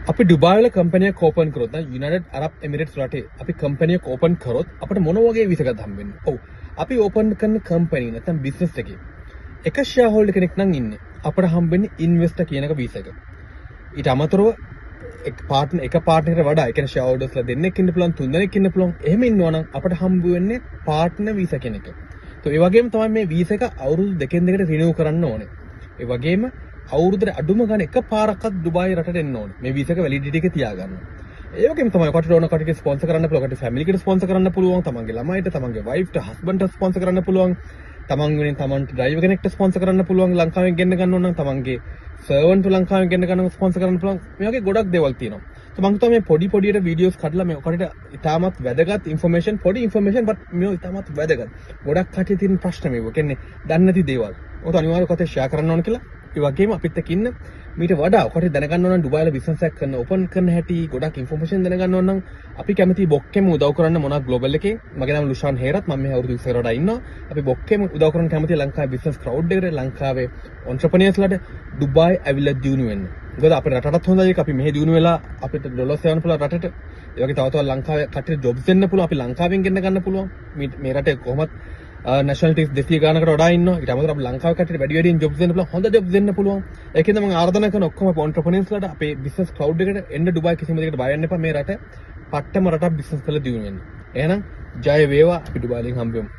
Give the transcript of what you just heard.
අපි ඩුබායි වල කම්පැනියක් ඕපන් කරොත් නම් යුනයිටඩ් අරබ් එමිරේට්ස් රටේ අපි කම්පැනියක් ඕපන් කරොත් අපිට මොන වගේ වීසා එකක්ද හම්බෙන්නේ? ඔව්. අපි ඕපන් කරන කම්පැනි නැත්නම් බිස්නස් එකේ එක ෂෙයා හෝල්ඩර් කෙනෙක් නම් ඉන්නේ. අපිට හම්බෙන්නේ ඉන්වෙස්ටර් කියන එක වීසා එක. ඊට අමතරව එක පාර්ට්නර් වඩා ඒ කියන්නේ ෂෙයා හෝල්ඩර්ස්ලා දෙන්නෙක් ඉන්න පුළුවන්, තුන් දෙනෙක් ඉන්න පුළුවන්. එහෙම ඉන්නවා නම් අපිට හම්බ වෙන්නේ පාර්ට්නර් වීසා කෙනෙක්. ඒ වගේම තමයි මේ වීසා එක අවුරුදු දෙකෙන් දෙකට රිනිව් කරන්න ඕනේ. ඒ වගේම අවුරුද්දට අඩුම ගානේ එක පාරක්වත් දුබායි රටට එන්න ඕනේ. මේ වීසා එක වැලිඩිටි එක තියාගන්න. ඒ වගේම තමයි කටට ඕන කටට ස්පොන්සර් කරන්න පුළුවන්, කටට ෆැමිලි එකට ස්පොන්සර් කරන්න පුළුවන්, තමන්ගේ ළමයිට, තමන්ගේ වයිෆ්ට, හස්බන්ඩ්ට ස්පොන්සර් කරන්න පුළුවන්. තමන් වෙනින් තමන්ට ඩ්‍රයිවර් කෙනෙක්ට ස්පොන්සර් කරන්න පුළුවන්, ලංකාවෙන් ගෙන්න ගන්න ඕන නම් තමන්ගේ සර්වන්ට් ලංකාවෙන් ගෙන්න ගන්න ස්පොන්සර් කරන්න පුළුවන්. මේ වගේ ගොඩක් දේවල් තියෙනවා. So මම හිතුවා මේ පොඩියට වීඩියෝස් කඩලා මේ ඔකට ඉතාමත් වැදගත් ඉන්ෆර්මේෂන්, පොඩි ඉන්ෆර්මේෂන් බට් මේ ඉතාමත් වැදගත්. ගොඩක් කටේ තියෙන ප්‍රශ්න මේක. කියන්නේ දන්නේ නැති දේවල්. ඔත අනිවාර්යව කතා ෂෙයා කරන්න ඕන කියලා. ඒ වගේම අපිත් එක්ක ඉන්න මීට වඩා ඔකට දැනගන්න ඕන නම් ඩුබායි වල බිස්නස් එකක් කරන ඕපන් කරන හැටි ගොඩක් ඉන්ෆර්මේෂන් දැනගන්න ඕන නම් අපි කැමති බොක්කෙම උදව් කරන්න මොනවා ග්ලෝබල් එකේ. මගේ නම ලුෂාන් හේරත්. මම මේ අවුරුදු 20 වලට ඉන්නවා. අපි බොක්කෙම උදව් කරන්න කැමති ලංකාවේ බිස්නස් ක්‍රවුඩ් එකට, ලංකාවේ ඔන්ටර්ප්‍රෙනියර්ස්ලාට ඩුබායි ඇවිල්ලා දියුණු වෙන්න. මොකද අපේ රටටත් හොඳයි ඒක. අපි මෙහෙ දියුණු වෙලා අපිට ඩොලර්ස් යවන්න පුළුවන් රටට. ඒ වගේ තව ලංකාවේ කටට ජොබ්ස් දෙන්න පුළුවන්. අපි ලංකාවෙන් ගෙන්න ගන්න පුළුවන්. මේ රටේ කොහොමත් නැෂනලිටිස් 200 ගානකට වඩා ඉන්නවා. ඊට අමතරව අපි ලංකාවේ කටට වැඩි වැඩියෙන් ජොබ්ස් දෙන්න පුළුවන්. හොඳ ජොබ්ස් දෙන්න පුළුවන්. ඒකෙන්ද මම ආරාධනා කරන ඔක්කොම ඔන්ටර්ප්‍රෙනියර්ස්ලාට අපේ බිස්නස් ක්ලවුඩ් එකට එන්න ඩුබායි කිසිම දෙයකට බය වෙන්න එපා. මේ රට පට්ටම රටක් බිස්නස් කරලා දියුණු වෙන්න. එහෙනම් ජය වේවා. අපි ඩුබායිලෙන් හම්බෙමු.